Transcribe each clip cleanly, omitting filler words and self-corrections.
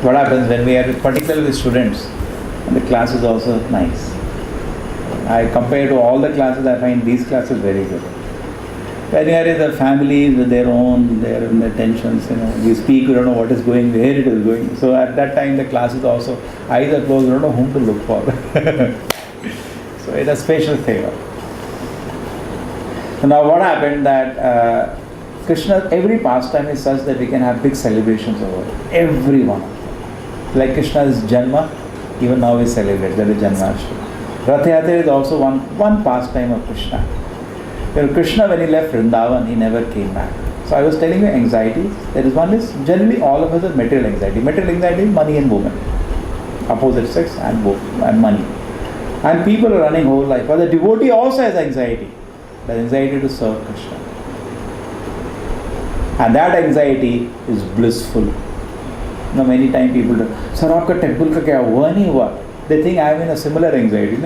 what happens when we are particularly with students, and the class is also nice. I compare to all the classes, I find these classes very good. When you are in the families with their tensions, we speak, we don't know what is going, where it is going. So at that time the class is also eyes are closed, we don't know whom to look for. So it's a special favor. So now what happened that Krishna, every pastime is such that we can have big celebrations over it. Every one of them. Like Krishna's Janma, even now we celebrate, that is Janmashtami. Rath Yatra is also one pastime of Krishna. Krishna, when he left Vrindavan, he never came back. So I was telling you anxieties. There is one is, generally all of us have material anxiety. Material anxiety is money and women. Opposite sex and money. And people are running whole life. But the devotee also has anxiety. The anxiety to serve Krishna. And that anxiety is blissful. Many times people do, Sir, aapka temple ka kya hua nahi hua? They think I am in a similar anxiety.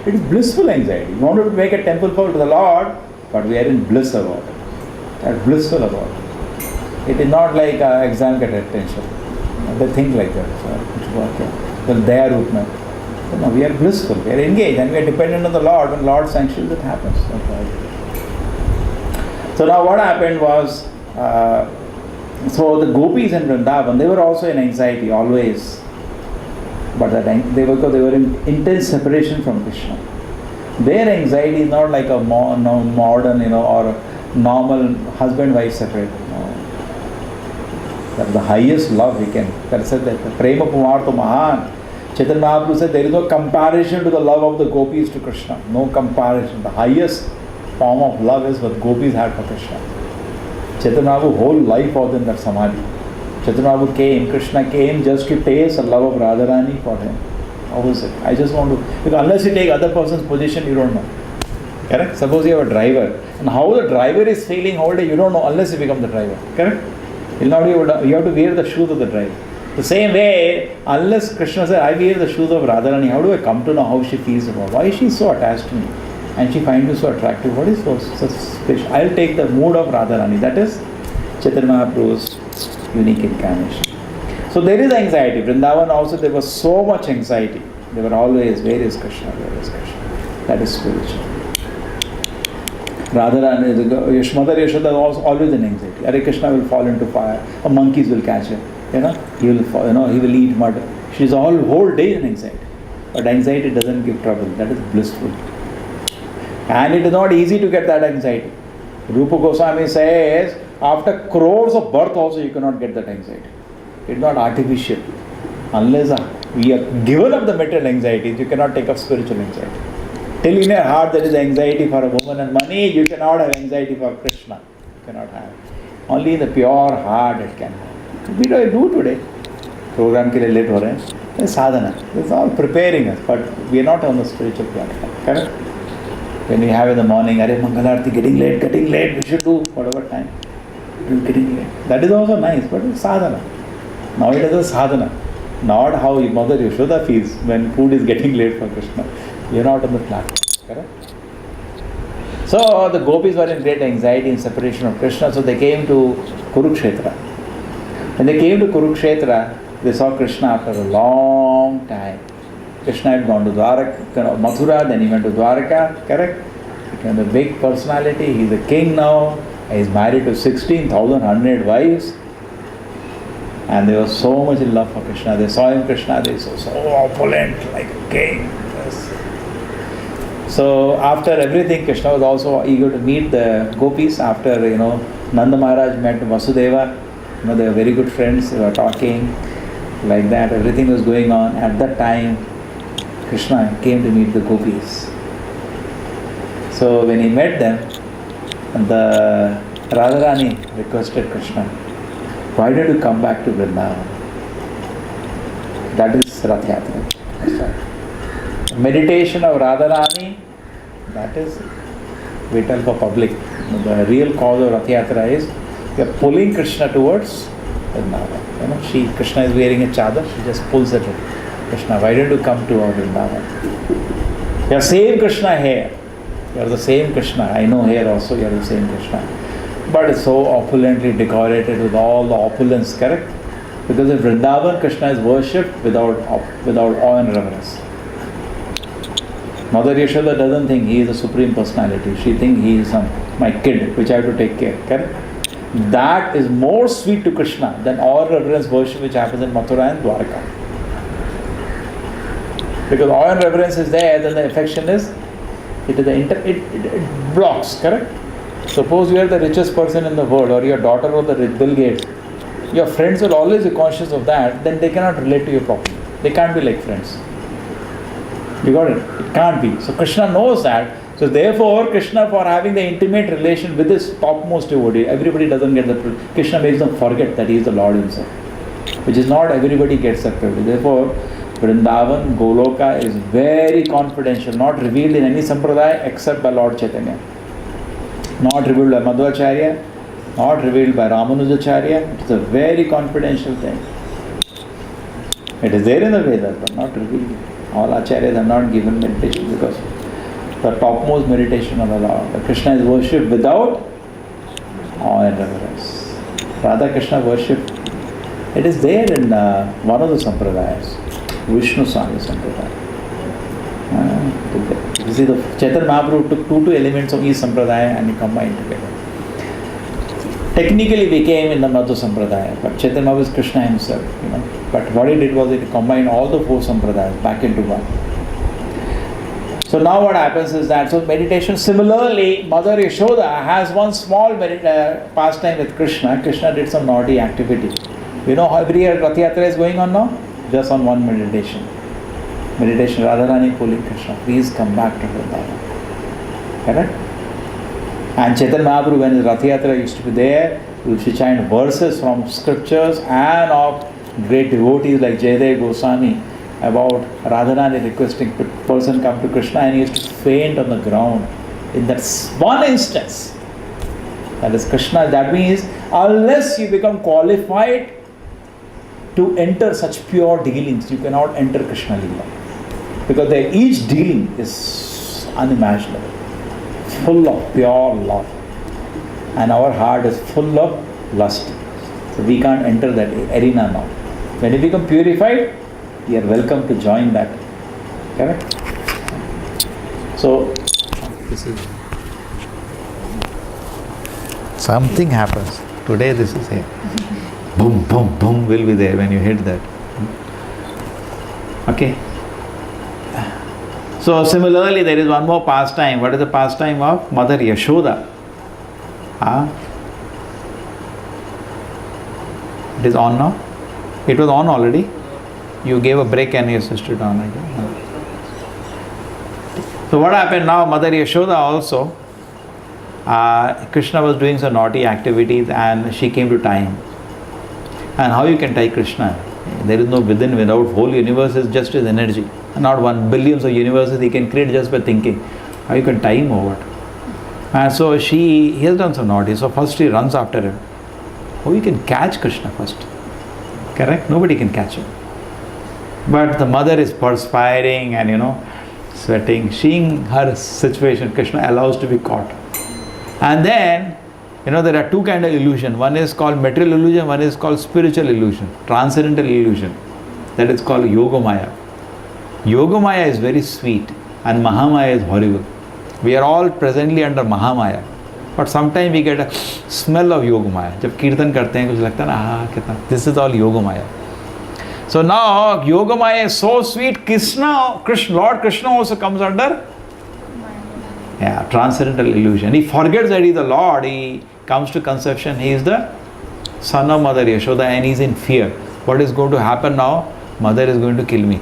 It is blissful anxiety. We want to make a temple for the Lord, but we are in bliss about it. We are blissful about it. It is not like exam ka tension. They think like that. Well, they are no, we are blissful. We are engaged and we are dependent on the Lord. When Lord sanctions, it happens. So now what happened was, so the gopis in Vrindavan, they were also in anxiety always. But they were in intense separation from Krishna. Their anxiety is not like a modern, or a normal husband-wife separate. That's the highest love we can. That's it. Prema Pumartha Mahan. Chaitanya Mahaprabhu said there is no comparison to the love of the gopis to Krishna. No comparison. The highest form of love is what gopis had for Krishna. Chaitanya Mahaprabhu's whole life was in that samadhi. Chaitanya Mahaprabhu Krishna came just to taste the love of Radharani for him. How was it? I just want to, because unless you take other person's position, you don't know. Correct? Suppose you have a driver, and how the driver is feeling whole day, you don't know unless you become the driver. Correct? You have to wear the shoes of the driver. The same way, unless Krishna said, I wear the shoes of Radharani, how do I come to know how she feels about? Why is she so attached to me? And she finds you so attractive. What is so special? I'll take the mood of Radharani. That is Chaitanya Mahaprabhu's unique incarnation. So there is anxiety. Vrindavan also, there was so much anxiety. They were always, where is Krishna? Where is Krishna? That is spiritual. Radharani, Mother Yashoda was always in anxiety. Hare Krishna will fall into fire. Or monkeys will catch him. He will fall, he will eat mud. She's all whole day in anxiety. But anxiety doesn't give trouble. That is blissful. And it is not easy to get that anxiety. Rupa Goswami says, after crores of birth also you cannot get that anxiety. It's not artificial. Unless we are given up the material anxieties, you cannot take up spiritual anxiety. Till in your heart there is anxiety for a woman and money, you cannot have anxiety for Krishna. You cannot have. Only in the pure heart it can have. We do today. Program ke liye late ho rahe hain. It's sadhana. It's all preparing us, but we are not on the spiritual platform. Correct? When we have in the morning, Are Mangalarti, getting late, we should do whatever time. Getting late. That is also nice, but it's sadhana. Now it is a sadhana. Not how Mother Yashoda feels when food is getting late for Krishna. You are not on the platform. Correct? So the gopis were in great anxiety and separation of Krishna, so they came to Kurukshetra. When they came to Kurukshetra, they saw Krishna after a long time. Krishna had gone to Mathura, then he went to Dwaraka, correct? He became a big personality, he's a king now, he's married to 16,100 wives. And they were so much in love for Krishna. They saw him, Krishna, they saw so opulent, like a king. Yes. So after everything, Krishna was also eager to meet the gopis. After, Nanda Maharaj met Vasudeva. They were very good friends, they were talking like that. Everything was going on. At that time, Krishna came to meet the gopis. So when he met them, the Radharani requested Krishna, why don't you come back to Vrindavan? That is Rath Yatra. Meditation of Radharani, that is, we tell for public. The real cause of Rath Yatra is we are pulling Krishna towards Vrindavan. Krishna is wearing a chadar, she just pulls it in. Krishna, why don't you come to our Vrindavan? You are same Krishna here. You are the same Krishna. I know here also you are the same Krishna. But it's so opulently decorated with all the opulence, correct? Because in Vrindavan, Krishna is worshipped without awe and reverence. Mother Yashoda doesn't think he is a supreme personality. She thinks he is my kid, which I have to take care. Correct? That is more sweet to Krishna than all reverence worship which happens in Mathura and Dwarka. Because awe and reverence is there, then the affection is, it blocks, correct? Suppose you are the richest person in the world, or your daughter or the Bill Gates, your friends will always be conscious of that, then they cannot relate to you properly. They can't be like friends. You got it? It can't be. So Krishna knows that. So therefore, Krishna, for having the intimate relation with his topmost devotee, everybody doesn't get the privilege. Krishna makes them forget that he is the Lord himself, which is not everybody gets that privilege. Therefore, Vrindavan, Goloka is very confidential, not revealed in any sampradaya except by Lord Chaitanya. Not revealed by Madhvacharya, not revealed by Ramanujacharya. It is a very confidential thing. It is there in the Vedas, but not revealed. All acharyas have not given meditation because the topmost meditation of the Lord. The Krishna is worshipped without awe and reverence. Radha Krishna worship, it is there in one of the sampradayas, Vishnu Swami Sampradaya. You see, the Chaitanya Mahaprabhu took two elements of each sampradaya and he combined together. Technically we came in the Madhva Sampradaya, but Chaitanya Mahaprabhu is Krishna himself, But what he did was he combined all the four sampradayas back into one. So now what happens is that, so meditation, similarly, Mother Yashoda has one small pastime with Krishna. Krishna did some naughty activity. You know how every year Rath Yatra is going on now? Just on one meditation. Meditation, Radharani pulling Krishna, please come back to Vrindavan. Correct? And Chaitanya Mahaprabhu, when his Rath Yatra used to be there, he used to chant verses from scriptures and of great devotees like Jayadeva Goswami about Radharani requesting person come to Krishna, and he used to faint on the ground. In that one instance, that is Krishna, that means unless you become qualified to enter such pure dealings, you cannot enter Krishna Lila. Because each dealing is unimaginable, full of pure love. And our heart is full of lust. So we can't enter that arena now. When you become purified, you are welcome to join that. Correct? So, this is something happens. Today this is here. Boom, boom, boom will be there when you hit that. Okay? So similarly, there is one more pastime. What is the pastime of Mother Yashoda? It is on now? It was on already. You gave a break and you switched it on again. So what happened now? Mother Yashoda also, Krishna was doing some naughty activities and she came to tie him. And how you can tie Krishna? There is no within, without. Whole universe is just his energy. Not 1 billions of universes he can create just by thinking. How you can tie him or what? And so he has done some naughty. So first he runs after him. How you can catch Krishna first? Correct? Nobody can catch him. But the mother is perspiring and sweating. Seeing her situation, Krishna allows to be caught. And then, there are two kinds of illusion. One is called material illusion, one is called spiritual illusion, transcendental illusion. That is called Yogamaya. Yogamaya is very sweet and Mahamaya is horrible. We are all presently under Mahamaya. But sometimes we get a smell of Yogamaya. जब कीर्तन करते हैं कुछ लगता है ना कितना. This is all Yogamaya. So now Yogamaya is so sweet. Lord Krishna also comes under transcendental illusion. He forgets that he is the Lord. He comes to conception. He is the son of Mother Yashoda and he is in fear. What is going to happen now? Mother is going to kill me.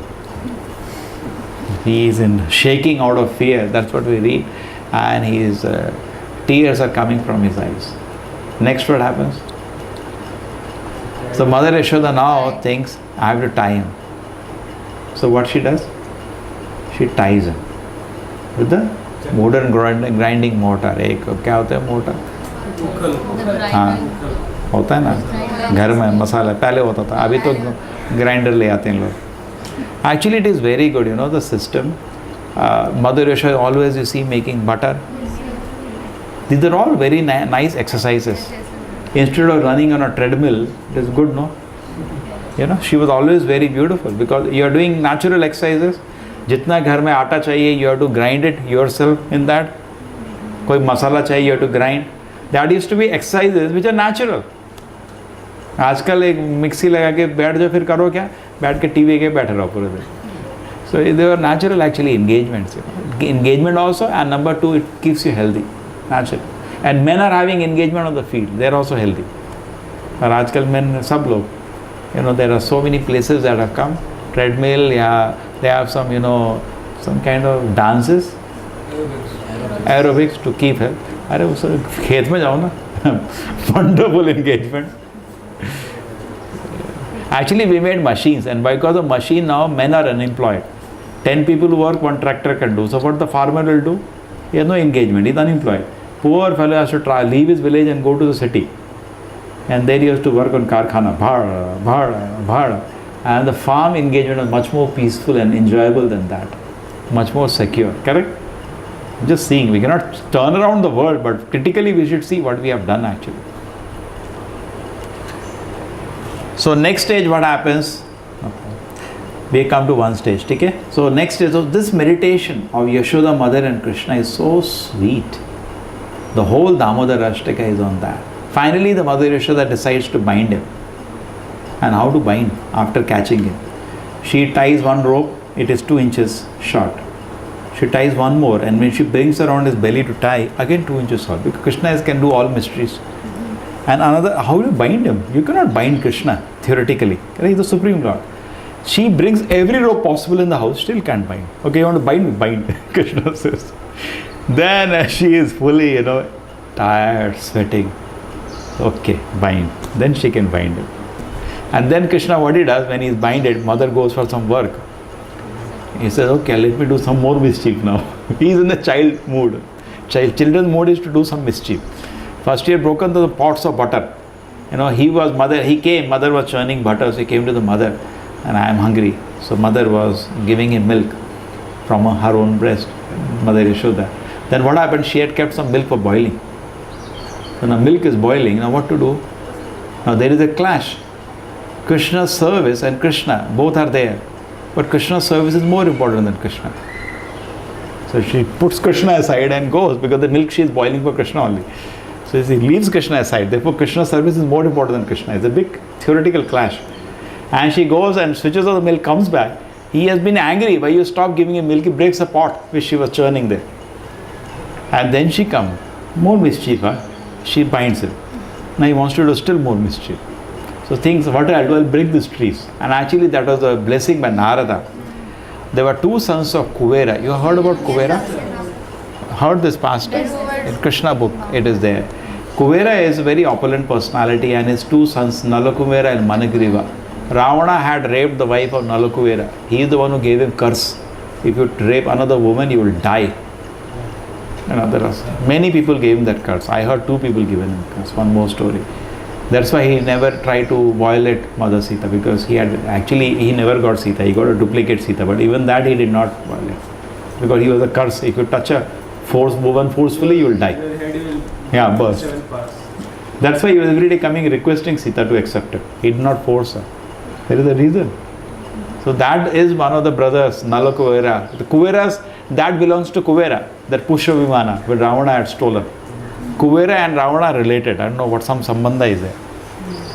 He is in shaking out of fear. That's what we read. And his tears are coming from his eyes. Next what happens? So Mother Yashoda now thinks, I have to tie him. So what she does? She ties him with the modern grinding mortar. क्या होता है motor? हाँ होता है ना घर में मसाला पहले होता था अभी तो ग्राइंडर ले आते हैं लोग. Actually it is very good, the system. Mother Yashoda always you see making butter. These are all very nice exercises. Instead of running on a treadmill, it is good, no? You know, she was always very beautiful because you are doing natural exercises. जितना घर में आटा चाहिए, you have to grind it yourself in that. कोई मसाला चाहिए, you have to grind. That used to be exercises which are natural. आजकल एक mixie लगा के बैठ जाओ, फिर करो क्या? बैठ के टीवी के बैठे रहो पूरे दिन. So they were natural actually engagements. Engagement also, and number two, it keeps you healthy, natural. And men are having engagement on the field. They are also healthy. और आजकल men सब लोग, you know, there are so many places that have come. Treadmill, yeah, they have some, you know, some kind of dances, aerobics to keep health. अरे उस खेत में जाओ ना. Wonderful engagement. Actually, we made machines, and because of machine now, men are unemployed. 10 people who work, one tractor can do. So what the farmer will do? He has no engagement. He is unemployed. Poor fellow has to try, leave his village and go to the city. And there he has to work on karkhana, bhada. And the farm engagement is much more peaceful and enjoyable than that. Much more secure. Correct? Just seeing. We cannot turn around the world, but critically we should see what we have done actually. So next stage, what happens? We come to one stage, okay? So next is, so this meditation of Yashoda Mother and Krishna is so sweet. The whole Damodar Ashtaka is on that. Finally, the Mother Yashoda decides to bind him. And how to bind after catching him? She ties one rope, it is 2 inches short. She ties one more, and when she brings around his belly to tie, again 2 inches short. Because Krishna can do all mysteries. And another, how do you bind him? You cannot bind Krishna, theoretically. He is the Supreme Lord. She brings every rope possible in the house, still can't bind. Okay, you want to bind me? Bind, Krishna says. Then she is fully, you know, tired, sweating. Okay, bind. Then she can bind him. And then Krishna, what he does, when he is binded, mother goes for some work. He says, okay, let me do some more mischief now. He is in the child mood. Children's mood is to do some mischief. First he had broken the pots of butter. You know, he came, mother was churning butter, so he came to the mother. And I am hungry. So mother was giving him milk from her own breast, Mother Yashoda. Then what happened? She had kept some milk for boiling. So now milk is boiling. Now what to do? Now there is a clash. Krishna's service and Krishna, both are there. But Krishna's service is more important than Krishna. So she puts Krishna aside and goes because the milk she is boiling for Krishna only. So she leaves Krishna aside. Therefore Krishna's service is more important than Krishna. It's a big theoretical clash. And she goes and switches off the milk, comes back. He has been angry. Why you stop giving him milk? He breaks a pot which she was churning there. And then she comes. More mischief. She binds him. Now he wants to do still more mischief. So thinks, what I'll do, I'll break these trees. And actually that was a blessing by Narada. There were 2 sons of Kuvera. You heard about Kuvera? Heard this past? In Krishna book, it is there. Kuvera is a very opulent personality and his 2 sons, Nalakuvera and Managriva. Ravana had raped the wife of Nalakuvera. He is the one who gave him curse. If you rape another woman, you will die. And there are many people gave him that curse. I heard 2 people given him curse. One more story. That's why he never tried to violate Mother Sita, because he never got Sita. He got a duplicate Sita, but even that he did not violate, because he was a curse. If you touch a woman forcefully, you will die. Yeah, burst. That's why he was every day coming requesting Sita to accept him. He did not force her. There is a reason. So that is one of the brothers, Nalakuvera. The Kuveras, that belongs to Kuvera, that Pushpa Vimana, where Ravana had stolen. Kuvera and Ravana are related. I don't know what some sambandha is there.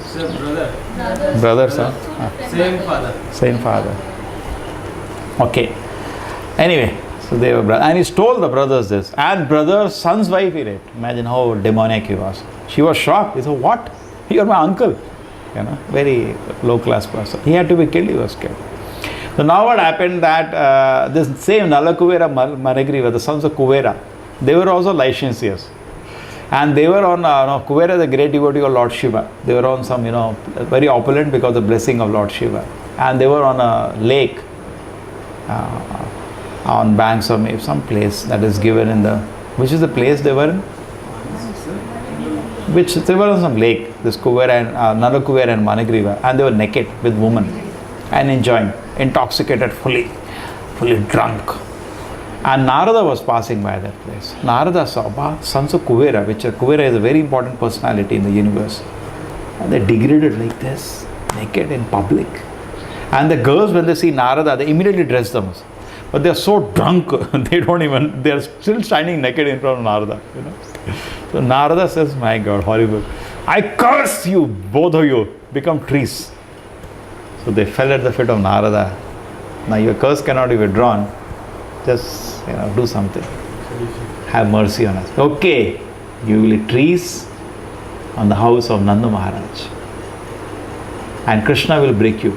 Sir, brother. Brothers, huh? Same father. Same father. Okay. Anyway, so they were brothers. And he stole the brothers this. And brother's son's wife he raped. Imagine how demoniac he was. She was shocked. He said, what? You are my uncle. You know, very low class person. He had to be killed. He was killed. So now what happened that this same Nalakuvera, Managriva, the sons of Kuvera, they were also licentious. And they were on, Kuvera is a great devotee of Lord Shiva. They were on some, very opulent because of the blessing of Lord Shiva. And they were on a lake, on banks of maybe some place that is given in the, which is the place they were in? Which, they were on some lake, this Kuvera and, Nalakuvera and Managriva. And they were naked with women and enjoying, intoxicated, fully drunk. And Narada was passing by that place. Narada saw sons of Kuvera, which Kuvera is a very important personality in the universe. And they degraded like this. naked in public. And the girls, when they see Narada, they immediately dress them. But they are so drunk, they are still standing naked in front of Narada. So Narada says, my God, horrible. I curse you, both of you, become trees. So they fell at the feet of Narada. Now your curse cannot be withdrawn. Just do something. Have mercy on us. Okay, you will eat trees on the house of Nanda Maharaj. And Krishna will break you.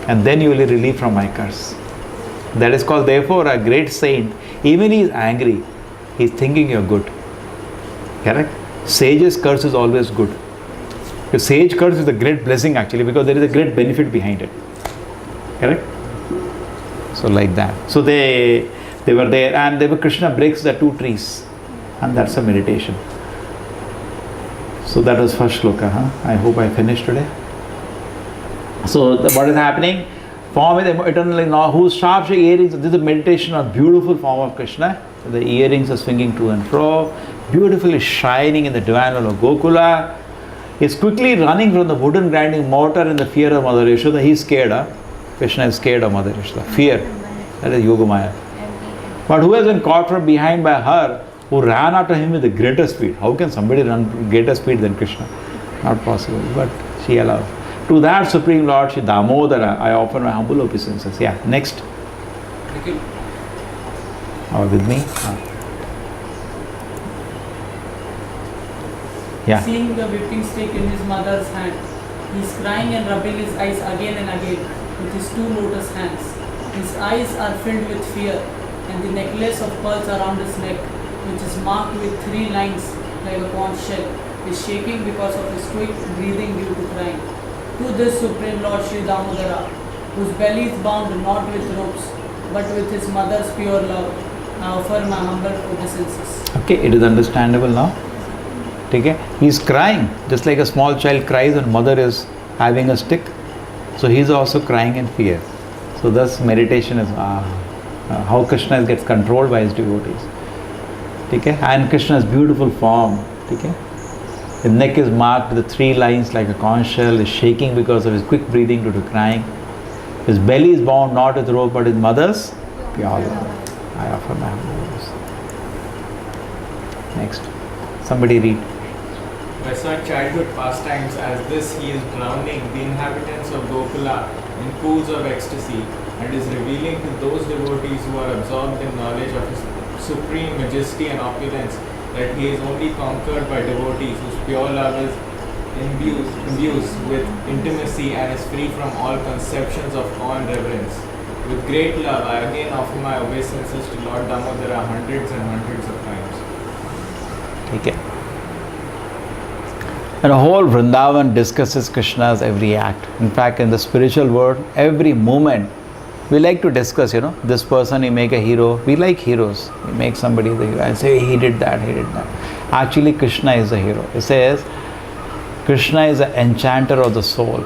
And then you will be relieved from my curse. That is called, therefore, a great saint. Even he is angry, he is thinking you are good. Correct? Sage's curse is always good. The sage curse is a great blessing actually, because there is a great benefit behind it. Correct? So like that. So they were there, and Krishna breaks the two trees, and that's a meditation. So that was first shloka. I hope I finished today. So what is happening? Form with eternally now, whose sharp earrings. This is a meditation on beautiful form of Krishna. So the earrings are swinging to and fro, beautifully shining in the divine world of Gokula. He is quickly running from the wooden grinding mortar in the fear of Mother Yashoda. He is scared. Krishna is scared of Mother Yashoda. Fear. That is Yogamaya. But who has been caught from behind by her, who ran after him with the greater speed? How can somebody run with greater speed than Krishna? Not possible. But she allowed. To that Supreme Lord, Shri Damodara, I offer my humble obeisances. Yeah, next. With me? Yeah. Seeing the whipping stick in his mother's hand, he is crying and rubbing his eyes again and again with his two lotus hands. His eyes are filled with fear, and the necklace of pearls around his neck, which is marked with 3 lines like a conch shell, is shaking because of his quick breathing due to crying. To this Supreme Lord Shri Damodara, whose belly is bound not with ropes, but with his mother's pure love, I offer my humble obeisances. Okay, it is understandable now. Okay? He is crying, just like a small child cries when mother is having a stick. So he is also crying in fear. So thus meditation is how Krishna gets controlled by his devotees. Okay? And Krishna's beautiful form. Okay? His neck is marked with the 3 lines like a conch shell, is shaking because of his quick breathing due to crying. His belly is bound not with rope but with mother's pure love. I offer my humble obeisances. Next. Somebody read. By such childhood pastimes as this, he is drowning the inhabitants of Gokula in pools of ecstasy, and is revealing to those devotees who are absorbed in knowledge of his supreme majesty and opulence that he is only conquered by devotees whose pure love is imbues with intimacy and is free from all conceptions of awe and reverence. With great love, I again offer my obeisances to Lord Damodara hundreds and hundreds of times. Okay. And the whole Vrindavan discusses Krishna's every act. In fact, in the spiritual world, every moment, we like to discuss, this person, you make a hero. We like heroes. We make somebody the hero and say, he did that, he did that. Actually, Krishna is the hero. It says, Krishna is the enchanter of the soul.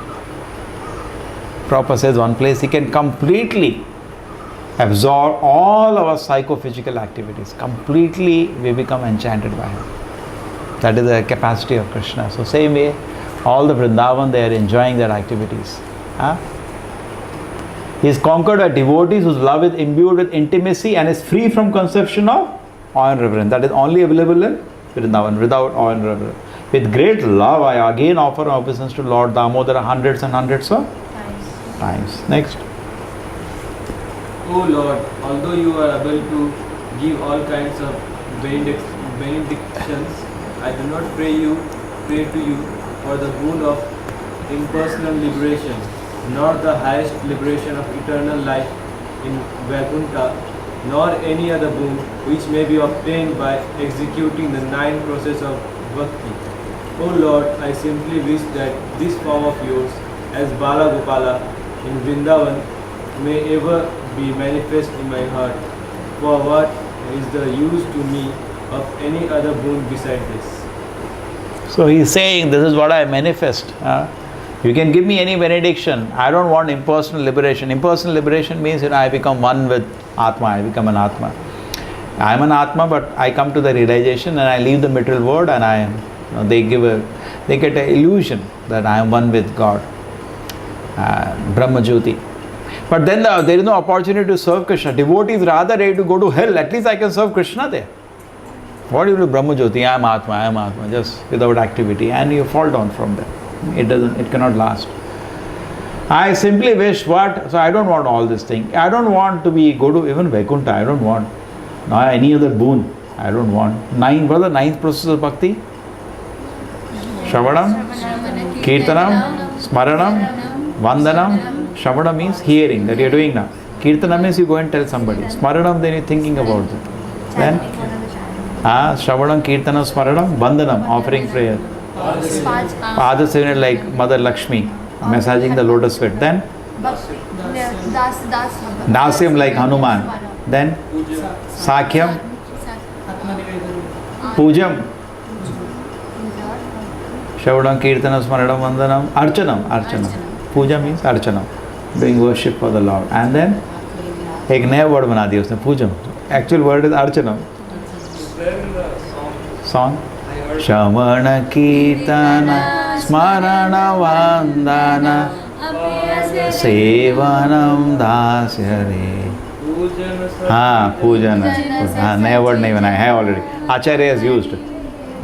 Prabhupada says one place, he can completely absorb all our psychophysical activities. Completely, we become enchanted by him. That is the capacity of Krishna. So same way, all the Vrindavan, they are enjoying their activities. He is conquered by devotees whose love is imbued with intimacy and is free from conception of awe and reverence. That is only available in Vrindavan, without awe and reverence. With great love, I again offer my obeisance to Lord Damodara hundreds and hundreds of times. Next. O Lord, although you are able to give all kinds of benedictions, I do not pray to you for the boon of impersonal liberation, nor the highest liberation of eternal life in Vaikuntha, nor any other boon which may be obtained by executing the 9 processes of bhakti. O Lord, I simply wish that this form of yours, as Bala Gopala in Vrindavan, may ever be manifest in my heart. For what is the use to me of any other boon beside this? So he is saying, this is what I manifest. You can give me any benediction. I don't want impersonal liberation. Impersonal liberation means I become one with Atma. I become an Atma. I am an Atma, but I come to the realization and I leave the material world, and they get an illusion that I am one with God. Brahma Jyoti. But then there is no opportunity to serve Krishna. Devotees rather ready to go to hell. At least I can serve Krishna there. What do you do? Brahma Jyoti, I am Atma, just without activity, and you fall down from there. It cannot last. I simply wish what? So I don't want all this thing. I don't want to go to even Vaikuntha. I don't want any other boon. I don't want. What is the ninth process of bhakti? Shravanam, Kirtanam, Smaranam, Vandanam. Shravanam means hearing, that you are doing now. Kirtanam means you go and tell somebody. Smaranam, then you are thinking about it. Then Shravanam, Kirtanam, Smaranam, Vandanam, offering prayer. Pada Sevana like Mother Lakshmi, massaging the lotus feet. Then Dasyam like Hanuman. Then Sakyam, Pujam, Shravanam, Kirtanam, Smaranam, Vandanam, Archanam. Puja means Archanam, doing worship for the Lord. And then एक नया word बना दिया उसने, पूजम. Actual word is Archanam. Song. Shravana Kirtana Smarana Vandana Sevanam Dasyare. Pujana. नया word नहीं बनाया है already. Acharya has used.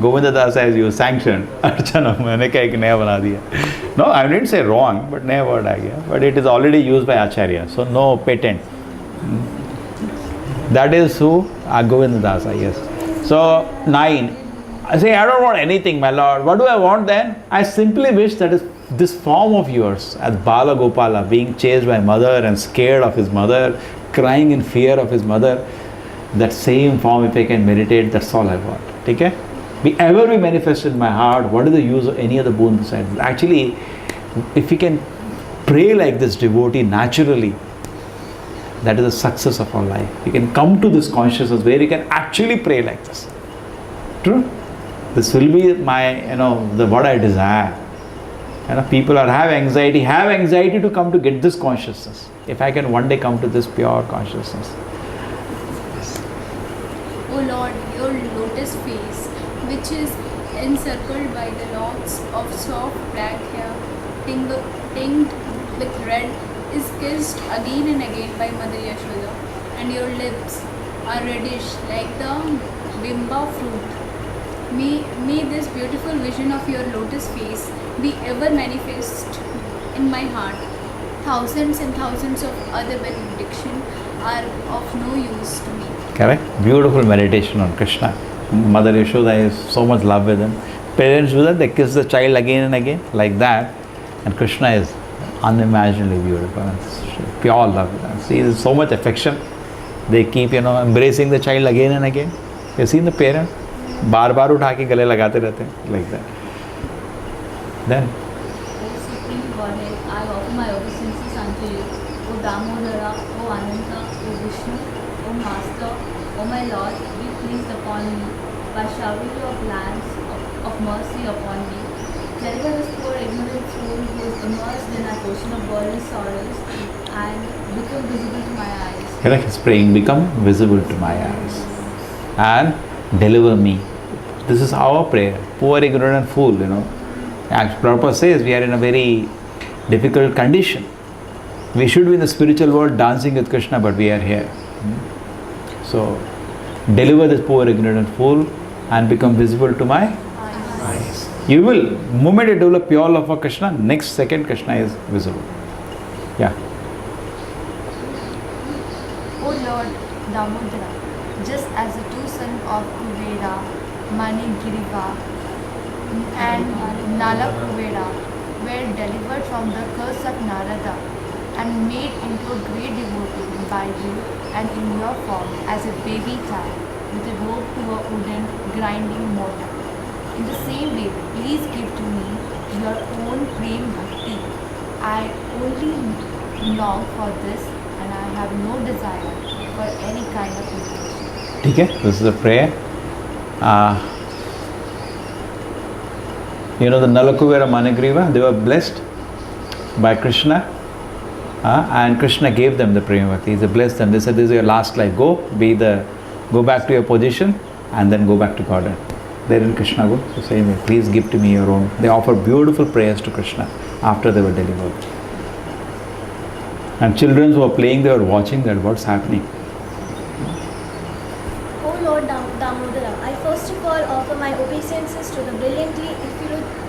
Govinda Das has used, sanctioned. Archana, मैंने क्या एक नया बना दिया. No, I didn't say wrong, but नया word आ गया. But it is already used by Acharya, so no patent. That is who? Govinda Das, yes. So 9. I say, I don't want anything, my Lord. What do I want then? I simply wish that this form of yours, as Bala Gopala, being chased by mother and scared of his mother, crying in fear of his mother, that same form, if I can meditate, that's all I want. Okay? Be ever be manifested in my heart. What is the use of any other boon besides this? Actually, if we can pray like this devotee naturally, that is the success of our life. We can come to this consciousness where you can actually pray like this. True? This will be my, what I desire. People have anxiety to come to get this consciousness. If I can one day come to this pure consciousness. O Lord, your lotus face, which is encircled by the locks of soft black hair, tinged with red, is kissed again and again by Mother Yashoda, and your lips are reddish like the bimba fruit. May this beautiful vision of your lotus face be ever manifest in my heart. Thousands and thousands of other benedictions are of no use to me. Correct? Beautiful meditation on Krishna. Mother Yashoda is so much love with him. Parents do that, they kiss the child again and again, like that. And Krishna is unimaginably beautiful. It's pure love with them. See, there's so much affection. They keep, embracing the child again and again. You see the parent? बार-बार उठा के गले लगाते रहते हैं, like that. Then O Supreme Godhead, I offer my obeisances unto you. O Damodara, O Ananta, O Vishnu, O Master, O my Lord, be pleased upon me by showering your glance of mercy upon me. Deliver this poor ignorant soul who is immersed in that ocean of worldly sorrows and become visible to my eyes. correct? He's praying, become visible to my eyes and deliver me. This is our prayer. Poor ignorant fool, As Prabhupada says, we are in a very difficult condition. We should be in the spiritual world dancing with Krishna, but we are here. So, deliver this poor ignorant fool and become visible to my eyes. You will, moment you develop pure love for Krishna, next second Krishna is visible. Yeah. O Lord Damodara, just as the two sons of Kuvera, Manigriva and Nalakuvera were delivered from the curse of Narada and made into a great devotee by you and in your form as a baby child with a rope to a wooden grinding mortar. In the same way, please give to me your own prem bhakti. I only long for this and I have no desire for any kind of liberation. Okay, this is a prayer. The Nalakuvera Manigriva, they were blessed by Krishna, and Krishna gave them the Prema Bhakti. He blessed them. They said, this is your last life. Go back to your position and then go back to Godhead. They didn't Krishna go. So same way, please give to me your own. They offer beautiful prayers to Krishna after they were delivered. And children who are playing, they are watching that, what's happening. O Lord Damodara, I first of all offer my obeisances to the brilliantly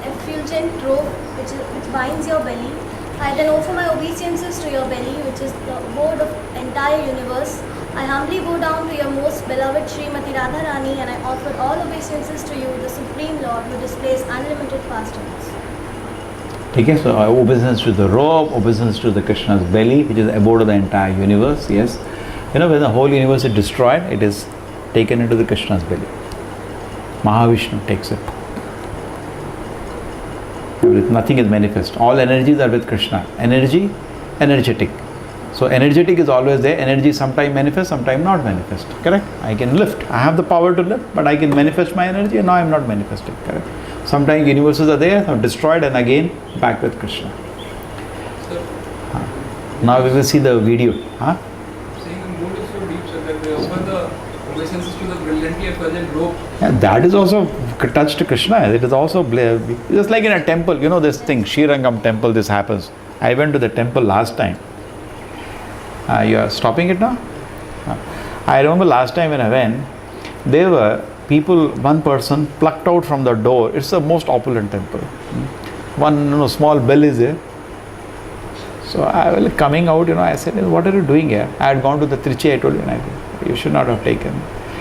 effulgent robe which binds your belly. I then offer my obeisances to your belly, which is the abode of entire universe. I humbly bow down to your most beloved Srimati Radharani, and I offer all obeisances to you, the Supreme Lord, who displays unlimited pastimes. Okay, so obeisance to the robe, obeisance to the Krishna's belly, which is the abode of the entire universe. Yes, you know, when the whole universe is destroyed, it is taken into the Krishna's belly. Mahavishnu takes it. Nothing is manifest. All energies are with Krishna. Energy, energetic. So energetic is always there. Energy sometimes manifest, sometimes not manifest. Correct? I can lift. I have the power to lift, but I can manifest my energy, and now I am not manifesting. Correct? Sometimes universes are there, are destroyed, and again back with Krishna. Now we will see the video. Huh? Saying the mood is so deep, sir, that they offer the obeisances to the brilliantly effulgent robe. Yeah, that is also touched to Krishna. It is also just like in a temple. You know this thing, Srirangam temple. This happens. I went to the temple last time. You are stopping it now? I remember last time when I went, there were people, one person plucked out from the door. It's the most opulent temple. One small bell is there. So I was coming out, I said, what are you doing here? I had gone to the Trichy, I told you, you should not have taken.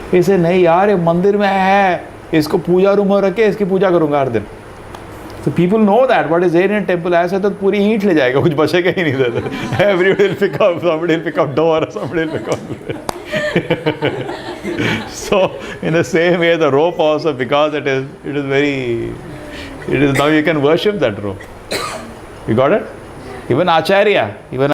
He said, नहीं यार ये मंदिर में है, इसको पूजा room में रखे, इसकी पूजा करूँगा हर दिन. So people know that what is there in a temple. ऐसा तो पूरी ईंट ले जाएगा, कुछ बचेगा ही नहीं इधर. Everybody will pick up, somebody will pick up door, somebody will pick up. So in the same way, the rope also, because it is now you can worship that rope. You got it? Even Acharya,